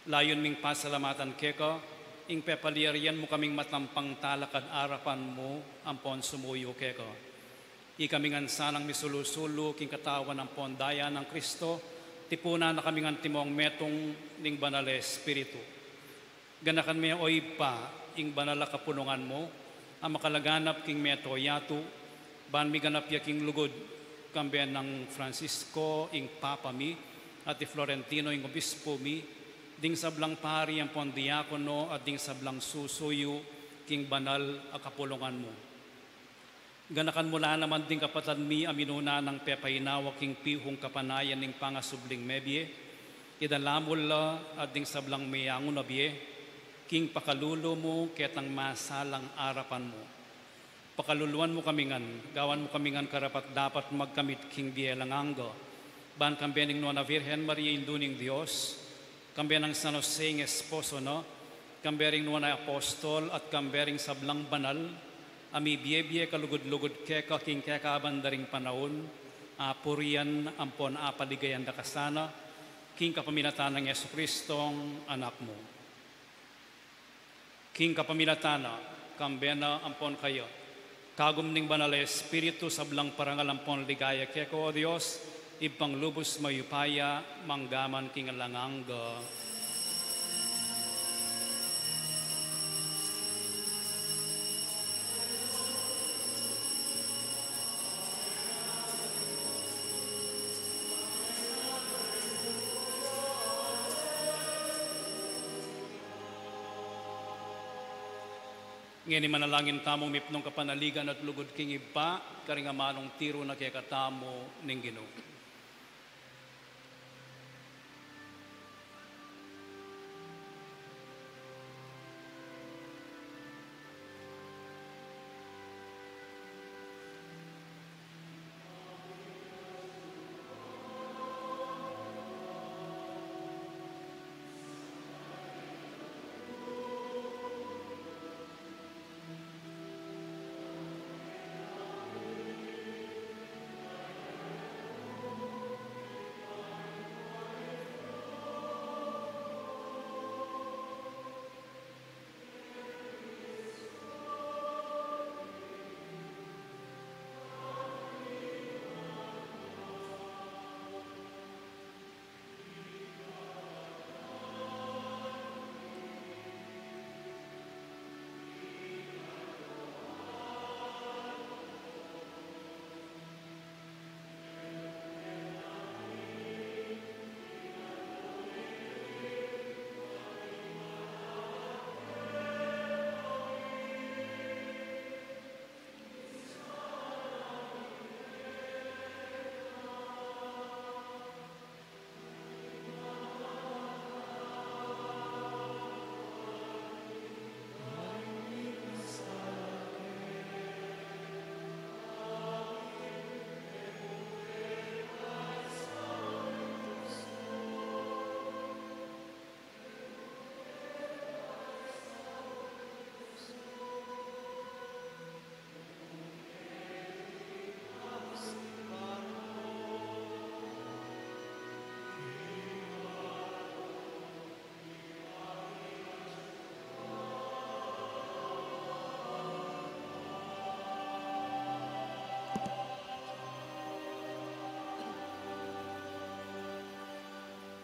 Layon ming pasalamatan keko, ing pepaliarian mo kaming matampang talakad arapan mo ang pon sumuyo keko. Ikaming ansanang misulusulo king katawan ng pondaya ng Kristo, tipuna na kaming antimong metong ning banal Espiritu. Ganakan may oy pa, ing banala kapunungan mo, ang makalaganap king meto yatu, ban mi ganap ya king lugod, kambiyan ng Francisco, ing Papa mi, at Florentino, ing Obispo mi, ding sablang pari ang pondiakono, at ding sablang susuyo, king banal a kapulungan mo. Ganakan mula naman ding kapatan mi, aminuna ng pepainawa king pihong kapanayan ning pangasubling mebye, idalamol at ding sablang mayangon abye, king pakalulo mo ketang masalang arapan mo. Pakaluluan mo kamingan, gawan mo kamingan karapat dapat magkamit king bielangango. Ban kambening no na Virgen Maria induning Dios, kambenang San Jose ng esposo no, kambering no na apostol at kambering sablang banal, ami biye kalugod-lugod keka king keka bandaring panahon, purian ampon apaligayan da kasana, king kapaminatan ng Yesu Kristong anak mo. King kapaminatana, kambena ampon kayo. Kagum ning banal Espiritu sablang parangal ampon ligaya keko o Dios, ipang lubos mayupaya, manggaman king alanganga. Ngayon manalangin tamong mipnong kapanaligan at lugod king iba, karingamanong tiro na kaya katamo ning Ginoo.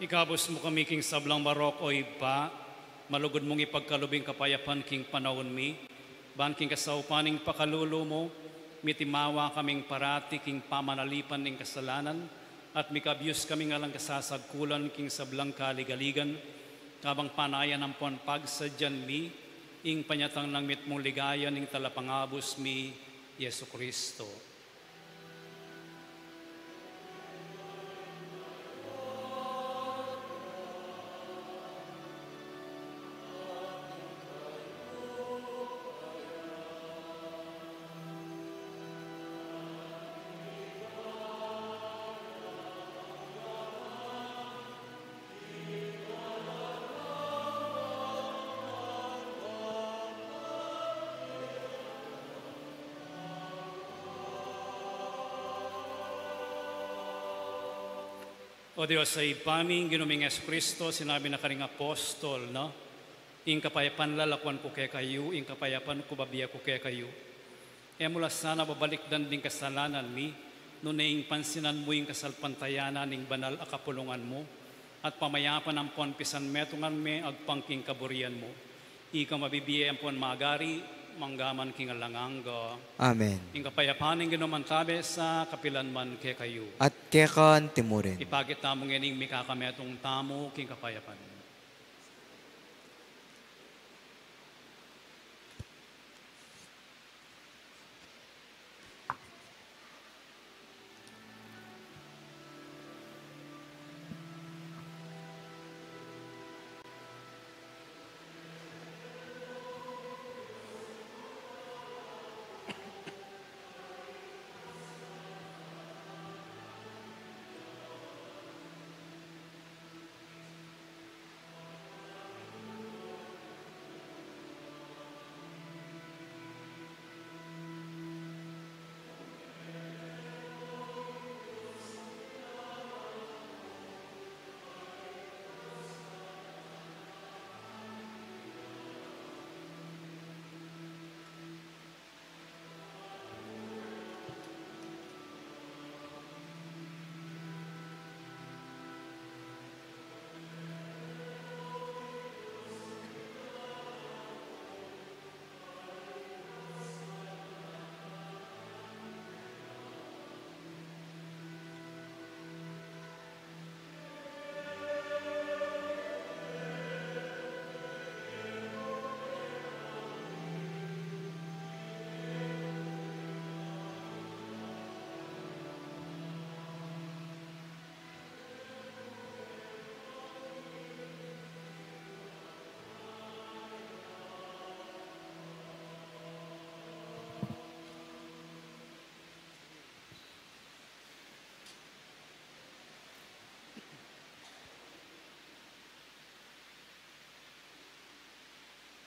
Ikabos mo kami king sablang marok o iba, malugod mong ipagkalubing kapayapan king panahon mi, ban king kasaupaning pakalulo mo, mitimawa kaming parati king pamanalipan ning kasalanan, at mikabyus kami nga lang kasasagkulan king sablang kaligaligan, kabang panayan ang pon pagsadyan mi, ing panyatang ng mitmong ligaya ning talapangabos mi, Yesu Kristo. O Diyos, sa ipaming ginuming Kristo, sinabi na karing apostol, no? Ing kapayapan lalakwan ko kaya kayo, ing kapayapan ko babiya ko kaya kayo. E mula sana babalik dan ding kasalanan mi, no ing pansinan mo ing kasalpantayanan ing banal akapulungan mo, at pamayapan ang pon pisan metungan me agpangking kaburian mo. Ika mabibiya ang pon magari, manggaman king alanganga. Amen. Ing kapayapan ing ginumantabe sa kapilanman kaya kayo. At kekan timurin. Ipagit tamong ining mikakametong tamo king kapayapan.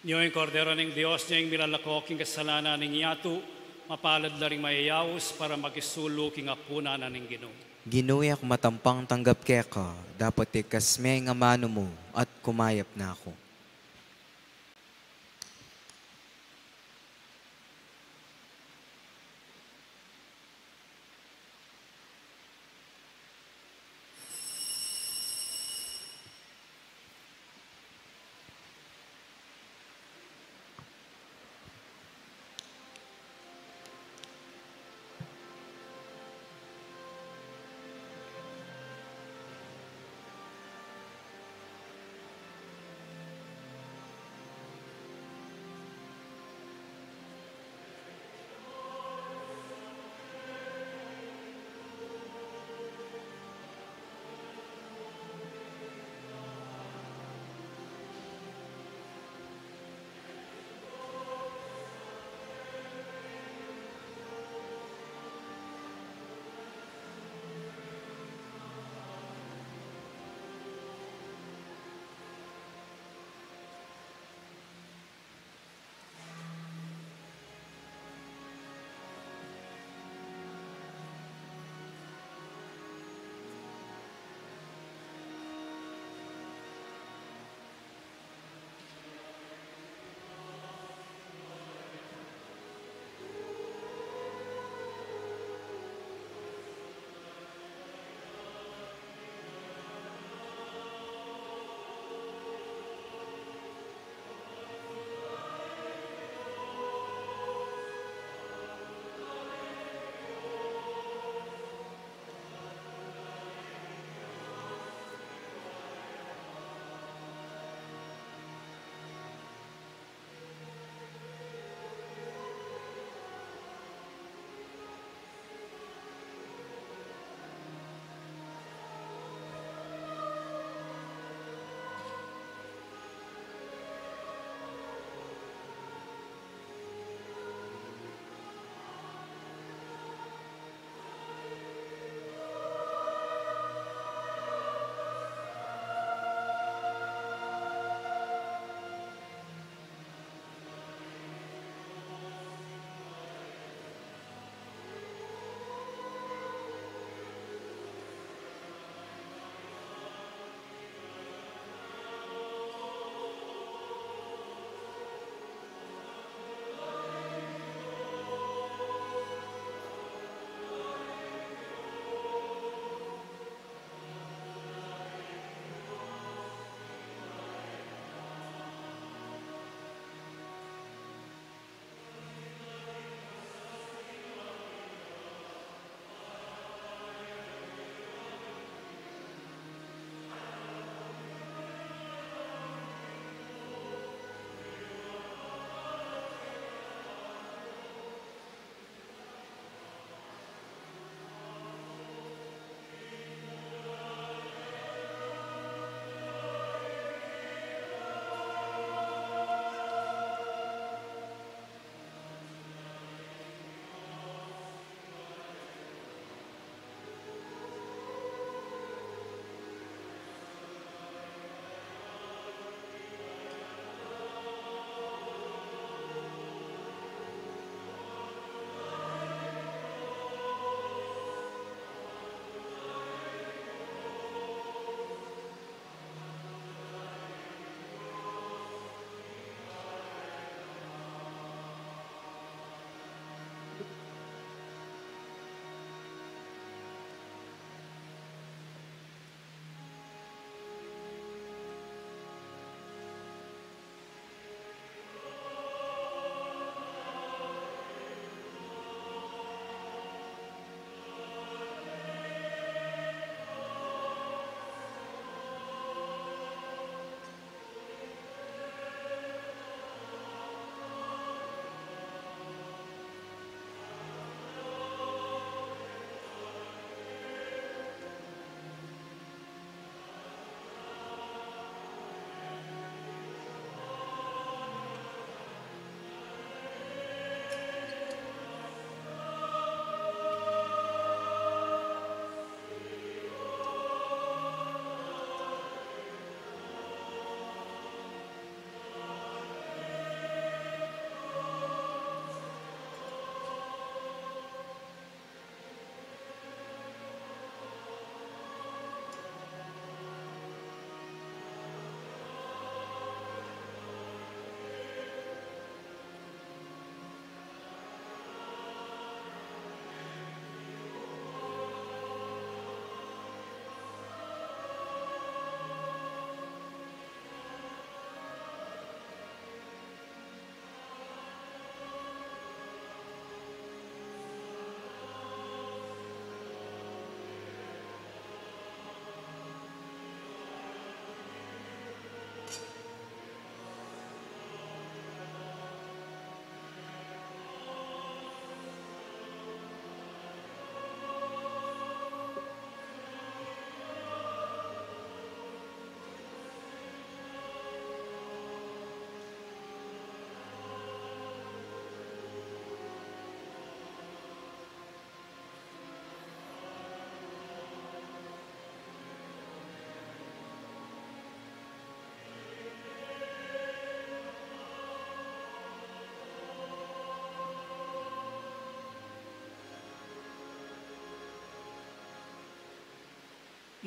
Niyo yung kordero ng Diyos niya yung milalakok yung kasalanan ng yatu, mapalad na rin mayayaws para magisulo king apuna na ng Ginoo. Ginuyak matampang tanggap keka, dapat ikasme nga mano mo at kumayap na ako.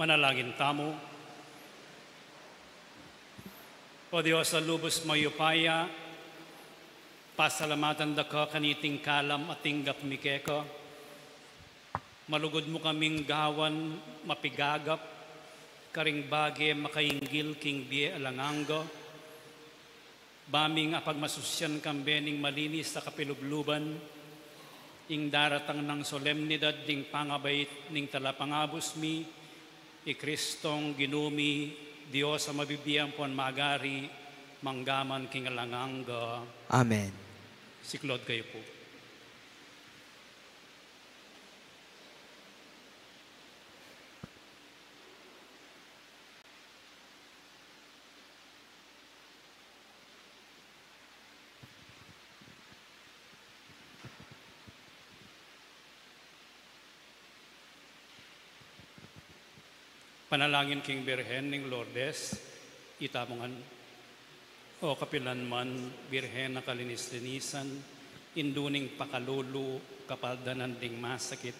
Manalangin tamo. O Diyos, sa lubos mayupaya, pasalamatan da ka kaniting kalam at tinggap mikeka. Malugod mo kaming gawan, mapigagap, karing bage makainggil king biye alanganga. Baming apagmasusyan kambening malinis sa kapilubluban, ing daratang ng solemnidad ding pangabait ning talapangabos mi, i Kristong ginumi, Diyos sa mabibiyang puan magari, manggaman king alanganga. Amen. Siklod kayo po. Panalangin king Birhen ning Lourdes, itamongan. O kapilanman, Birhen na kalinis-linisan, induning pakalulu, kapaldanan ding masakit,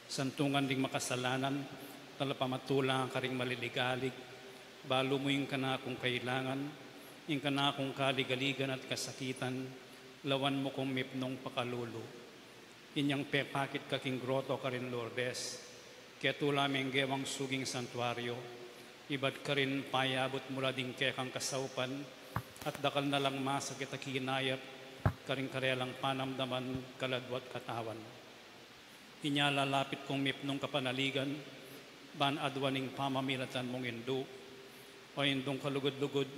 santungan ding makasalanan, talapamatulang karing maliligalig, balo mo yung kana kung kailangan, yung kana kung kaligaligan at kasakitan, lawan mo kong mipnong pakalulu. Inyang pepakit kaking groto karin Lourdes, kaya tulaming gewang suging santuaryo, iba't ka rin payabot mula ding kekang kasaupan, at dakal na lang masakit at kinayap, karing karelang panamdaman, kaladwat katawan. Inyalalapit kong mipnong kapanaligan, ban adwaning pamamilatan mong indu, o indong kalugod-lugod,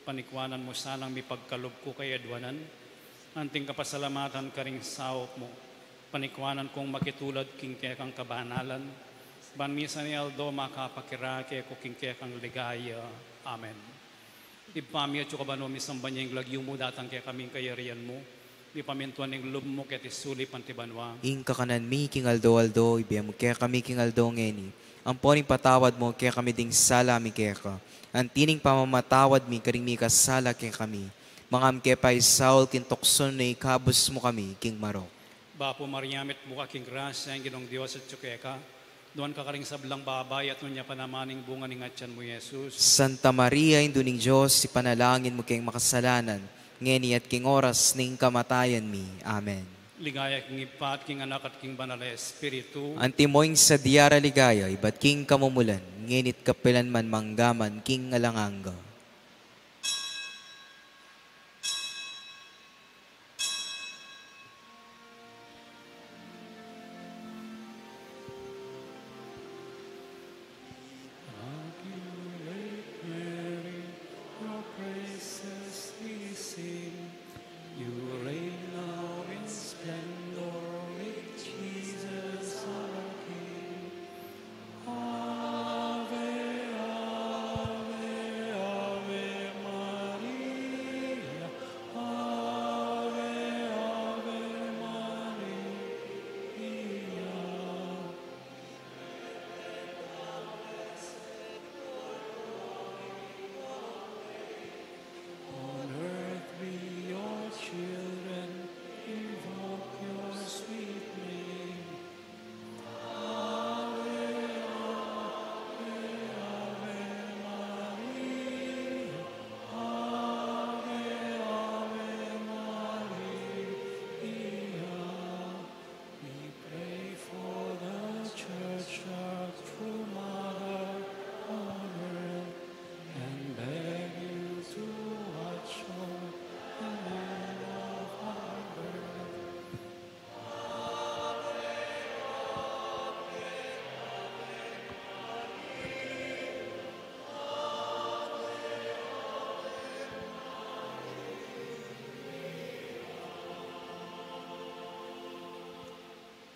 panikwanan mo sanang mipagkalob ko kay adwanan, anting kapasalamatan karing sawop mo, panikwanan kong makitulad king kekang kabanalan, ban misa ni Aldo makapakirake ko king kekang ligaya. Amen. Ipami at yung kabano misamba niya yung lagyo mo datang kaya kaming kayarian mo. Ipamintuan yung lub mo kaya tisuli pantibanwa. Ing kakanan mi king aldo, ibiyam mo kaya kami king aldo ngeni. Ang poning patawad mo kaya kami ding sala mi kaya ka. Ang tining pamamatawad mi karing mi kasala kaya kami. Mangam kaya pa Saul king tokson na ikabos mo kami king marok. Bapo mariamit mo ka king grasya ang ginong Diyos at tsukeka. Doon ka karing sablang babay at nunya panamaning bunga ng atyan mo, Jesus. Santa Maria, Induning Diyos, ipanalangin mo kayong makasalanan, ngeni at king oras ning kamatayan mi. Amen. Ligaya king ipat, king anak at king banal na espiritu. Antimoing sa diara ligaya, iba't king kamumulan, ngenit kapilanman manggaman, king alanganga.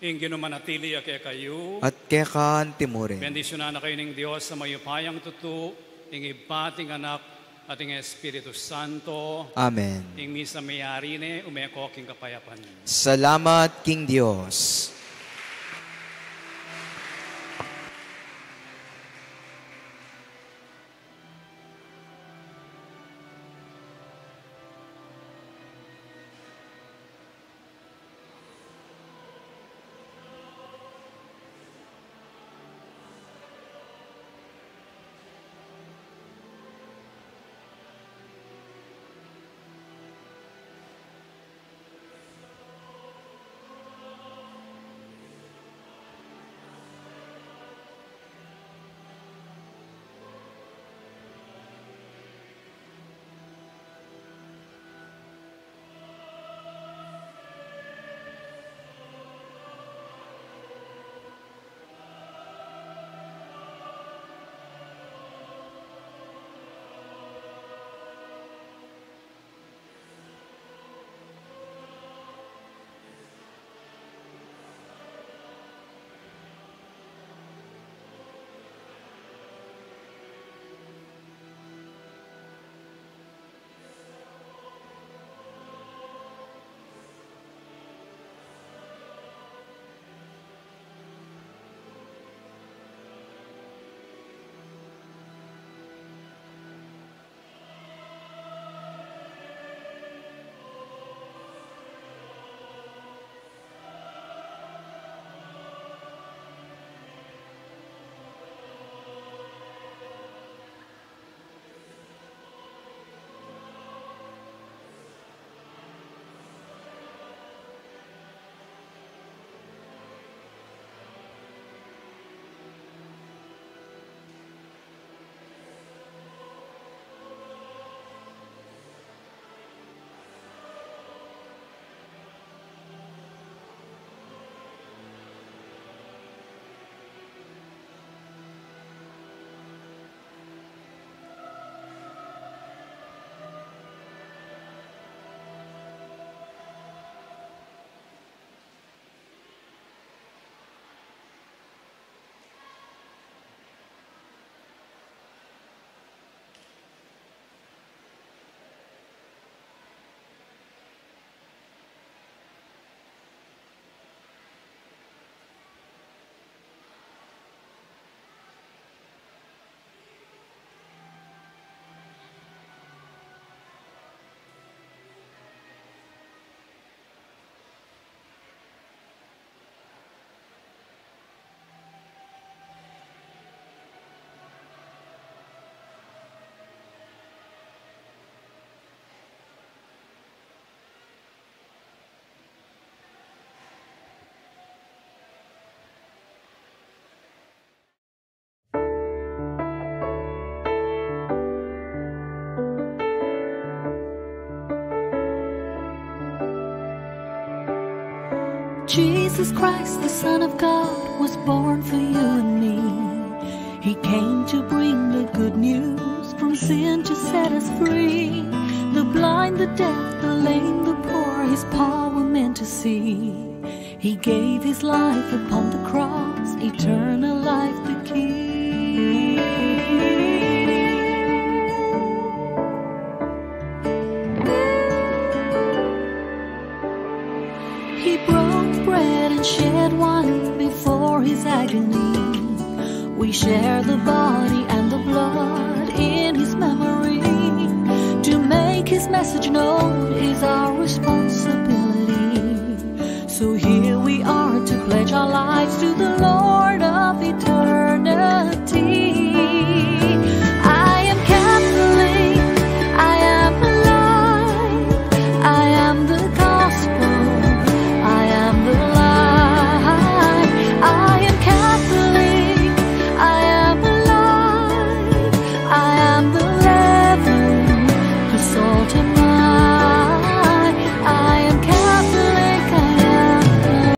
Ingin manatili kaya kayo. At kaya kaan timurin. Bendisyonan na kayo ng Diyos sa mayupayang tutu, ing ibating anak at ing Espiritu Santo. Amen. Ing misa mayari ne, umeko king kapayapan. Salamat, King Diyos. Jesus Christ, the Son of God, was born for you and me. He came to bring the good news, from sin to set us free. The blind, the deaf, the lame, the poor, His power meant to see. He gave His life upon the cross, eternal life the key. He broke bread and shed wine before His agony. We share the body and the blood in His memory. To make His message known is our responsibility. So here we are to pledge our lives to the Lord of eternity.